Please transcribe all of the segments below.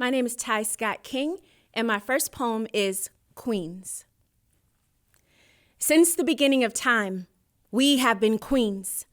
My name is Ty Scott King, and my first poem is Queens. Since the beginning of time, we have been queens,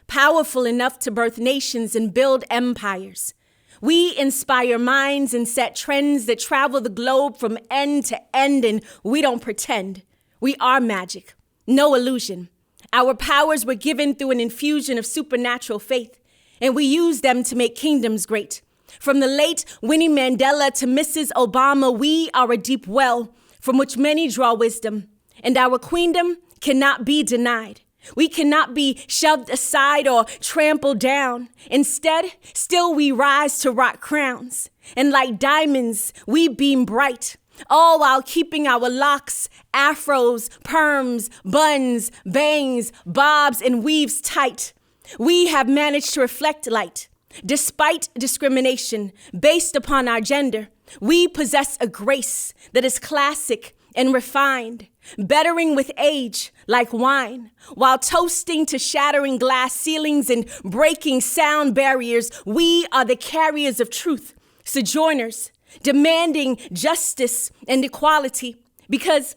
powerful enough to birth nations and build empires. We inspire minds and set trends that travel the globe from end to end, and we don't pretend. We are magic, no illusion. Our powers were given through an infusion of supernatural faith, and we use them to make kingdoms great. From the late Winnie Mandela to Mrs. Obama, we are a deep well from which many draw wisdom, and our queendom cannot be denied. We cannot be shoved aside or trampled down. Instead, still we rise to rock crowns, and like diamonds, we beam bright, all while keeping our locks, afros, perms, buns, bangs, bobs, and weaves tight. We have managed to reflect light. Despite discrimination based upon our gender, we possess a grace that is classic and refined, bettering with age like wine, while toasting to shattering glass ceilings and breaking sound barriers. We are the carriers of truth, sojourners, demanding justice and equality, because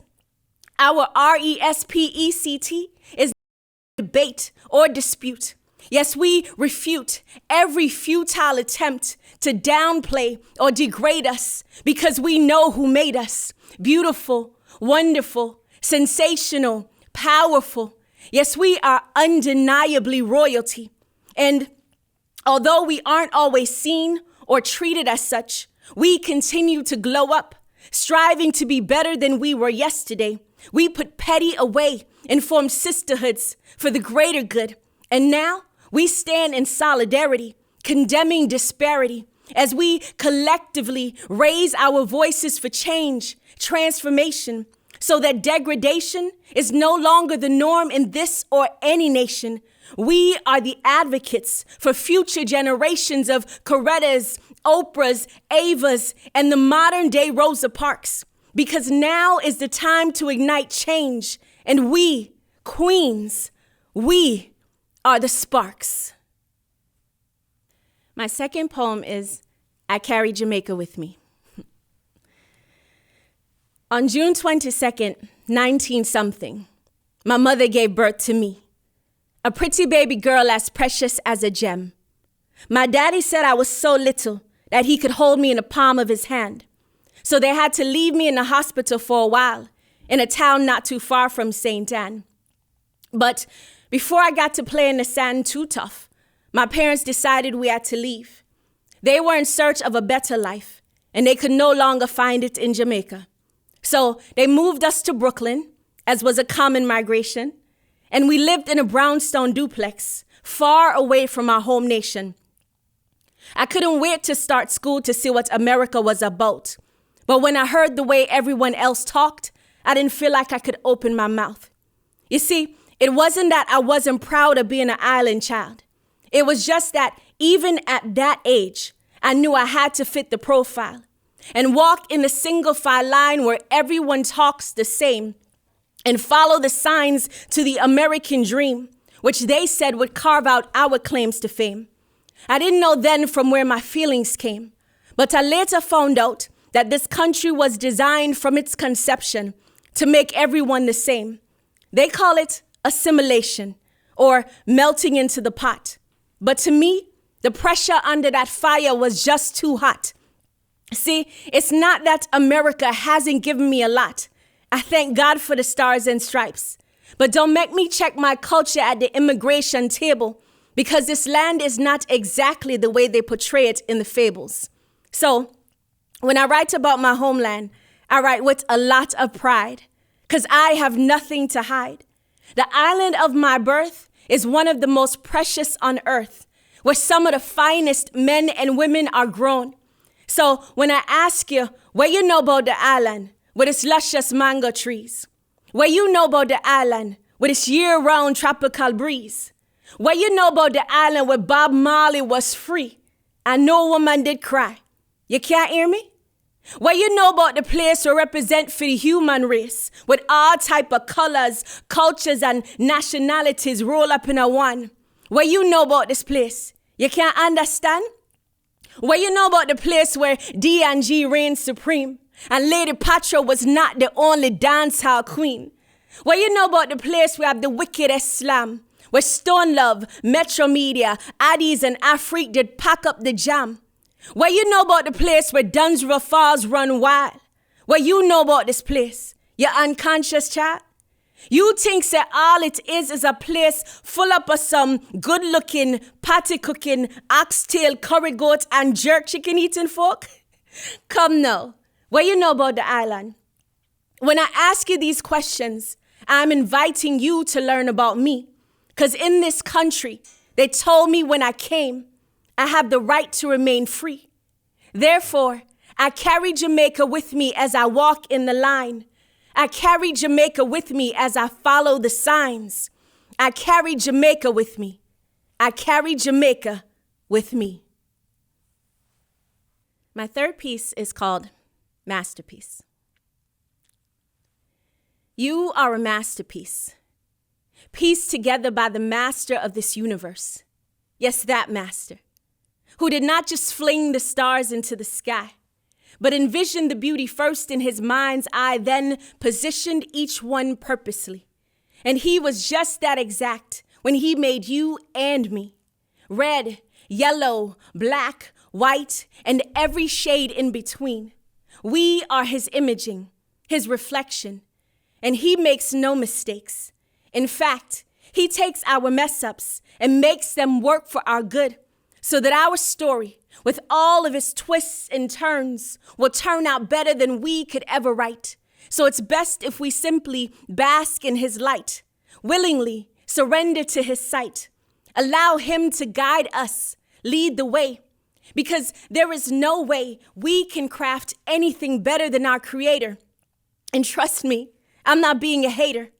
our RESPECT is not debate or dispute. Yes, we refute every futile attempt to downplay or degrade us, because we know who made us. Beautiful, wonderful, sensational, powerful. Yes, we are undeniably royalty. And although we aren't always seen or treated as such, we continue to glow up, striving to be better than we were yesterday. We put petty away and form sisterhoods for the greater good. And now we stand in solidarity, condemning disparity, as we collectively raise our voices for change, transformation, so that degradation is no longer the norm in this or any nation. We are the advocates for future generations of Corettas, Oprahs, Avas, and the modern day Rosa Parks, because now is the time to ignite change, and we, queens, we are the sparks. My second poem is I Carry Jamaica with Me. On June 22nd, 19-something, my mother gave birth to me, a pretty baby girl as precious as a gem. My daddy said I was so little that he could hold me in the palm of his hand. So they had to leave me in the hospital for a while in a town not too far from St. Anne. But before I got to play in the sand too tough, my parents decided we had to leave. They were in search of a better life, and they could no longer find it in Jamaica. So they moved us to Brooklyn, as was a common migration, and we lived in a brownstone duplex, far away from our home nation. I couldn't wait to start school to see what America was about. But when I heard the way everyone else talked, I didn't feel like I could open my mouth. You see, it wasn't that I wasn't proud of being an island child. It was just that even at that age, I knew I had to fit the profile and walk in the single file line where everyone talks the same and follow the signs to the American dream, which they said would carve out our claims to fame. I didn't know then from where my feelings came, but I later found out that this country was designed from its conception to make everyone the same. They call it assimilation or melting into the pot. But to me, the pressure under that fire was just too hot. See, it's not that America hasn't given me a lot. I thank God for the stars and stripes. But don't make me check my culture at the immigration table, because this land is not exactly the way they portray it in the fables. So when I write about my homeland, I write with a lot of pride, because I have nothing to hide. The island of my birth is one of the most precious on earth, where some of the finest men and women are grown. So when I ask you, what you know about the island with its luscious mango trees? What you know about the island with its year-round tropical breeze? What you know about the island where Bob Marley was free and no woman did cry? You can't hear me? What you know about the place we represent for the human race, with all type of colors, cultures, and nationalities roll up in a one? What you know about this place? You can't understand? What you know about the place where D&G reigned supreme and Lady Patra was not the only dancehall queen? What you know about the place where the wicked Islam, where Stone Love, Metro Media, Addies and Afrique did pack up the jam? What you know about the place where Dunsborough Falls run wild? What you know about this place? You unconscious child? You think that all it is a place full up of some good-looking, patty-cooking, oxtail, curry goat, and jerk chicken-eating folk? Come now. What you know about the island? When I ask you these questions, I'm inviting you to learn about me. Because in this country, they told me when I came, I have the right to remain free. Therefore, I carry Jamaica with me as I walk in the line. I carry Jamaica with me as I follow the signs. I carry Jamaica with me. I carry Jamaica with me. My third piece is called Masterpiece. You are a masterpiece, pieced together by the master of this universe. Yes, that master, who did not just fling the stars into the sky, but envisioned the beauty first in his mind's eye, then positioned each one purposely. And he was just that exact when he made you and me. Red, yellow, black, white, and every shade in between. We are his imaging, his reflection, and he makes no mistakes. In fact, he takes our mess-ups and makes them work for our good, so that our story, with all of its twists and turns, will turn out better than we could ever write. So it's best if we simply bask in his light, willingly surrender to his sight, allow him to guide us, lead the way, because there is no way we can craft anything better than our Creator. And trust me, I'm not being a hater.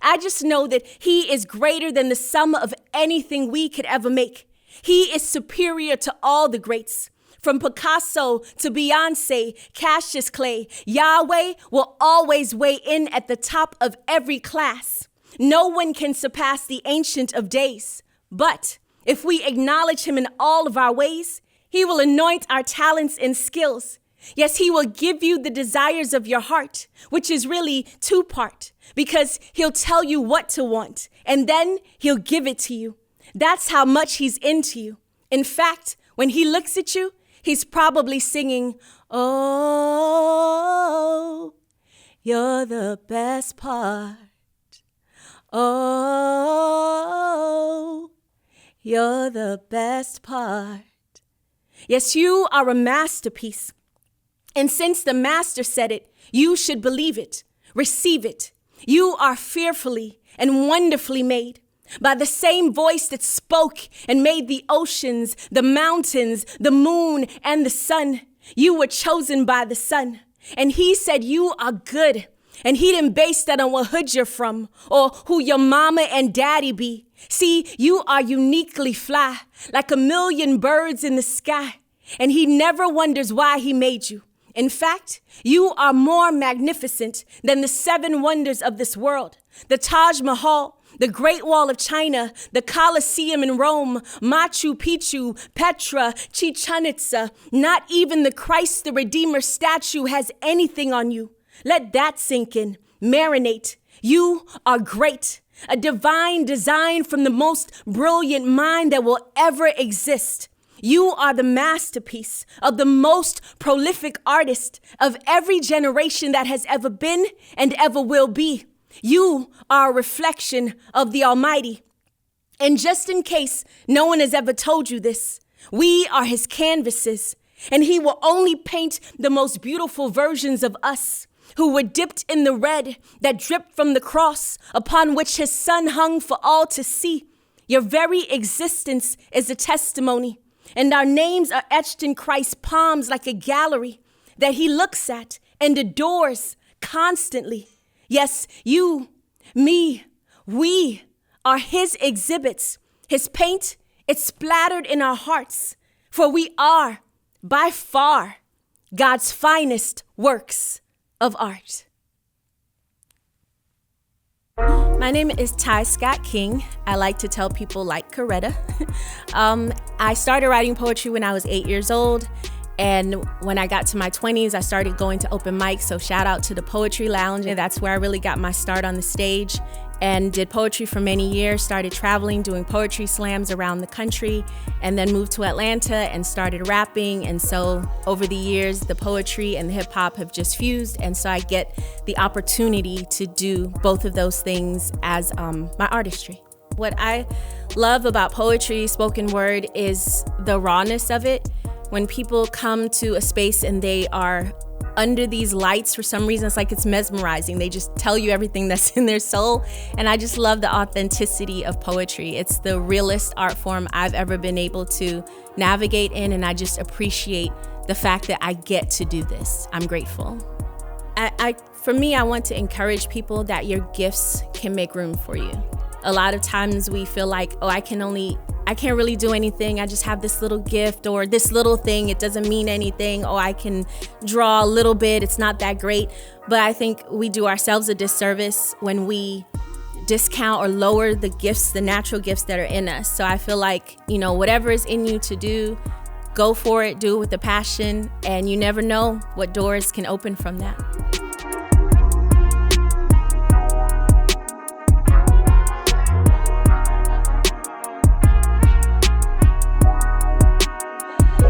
I just know that he is greater than the sum of anything we could ever make. He is superior to all the greats. From Picasso to Beyonce, Cassius Clay, Yahweh will always weigh in at the top of every class. No one can surpass the Ancient of Days. But if we acknowledge him in all of our ways, he will anoint our talents and skills. Yes, he will give you the desires of your heart, which is really two-part, because he'll tell you what to want, and then he'll give it to you. That's how much he's into you. In fact, when he looks at you, he's probably singing, "Oh, you're the best part. Oh, you're the best part." Yes, you are a masterpiece. And since the master said it, you should believe it, receive it. You are fearfully and wonderfully made. By the same voice that spoke and made the oceans, the mountains, the moon, and the sun. You were chosen by the sun. And he said you are good. And he didn't base that on what hood you're from or who your mama and daddy be. See, you are uniquely fly, like a million birds in the sky. And he never wonders why he made you. In fact, you are more magnificent than the 7 wonders of this world. The Taj Mahal, the Great Wall of China, the Colosseum in Rome, Machu Picchu, Petra, Chichen Itza. Not even the Christ the Redeemer statue has anything on you. Let that sink in. Marinate. You are great. A divine design from the most brilliant mind that will ever exist. You are the masterpiece of the most prolific artist of every generation that has ever been and ever will be. You are a reflection of the Almighty. And just in case no one has ever told you this, we are his canvases, and he will only paint the most beautiful versions of us, who were dipped in the red that dripped from the cross upon which his son hung for all to see. Your very existence is a testimony, and our names are etched in Christ's palms like a gallery that he looks at and adores constantly. Yes, you, me, we are his exhibits. His paint, it's splattered in our hearts, for we are, by far, God's finest works of art. My name is Ty Scott King. I like to tell people like Coretta. I started writing poetry when I was 8 years old. And when I got to my 20s, I started going to open mics. So shout out to the Poetry Lounge. And that's where I really got my start on the stage and did poetry for many years, started traveling, doing poetry slams around the country, and then moved to Atlanta and started rapping. And so over the years, the poetry and the hip hop have just fused. And so I get the opportunity to do both of those things as my artistry. What I love about poetry, spoken word, is the rawness of it. When people come to a space and they are under these lights, for some reason, it's like it's mesmerizing. They just tell you everything that's in their soul. And I just love the authenticity of poetry. It's the realest art form I've ever been able to navigate in, and I just appreciate the fact that I get to do this. I'm grateful. For me, I want to encourage people that your gifts can make room for you. A lot of times we feel like, oh, I can't really do anything. I just have this little gift or this little thing. It doesn't mean anything. Oh, I can draw a little bit. It's not that great. But I think we do ourselves a disservice when we discount or lower the gifts, the natural gifts that are in us. So I feel like, whatever is in you to do, go for it, do it with a passion, and you never know what doors can open from that.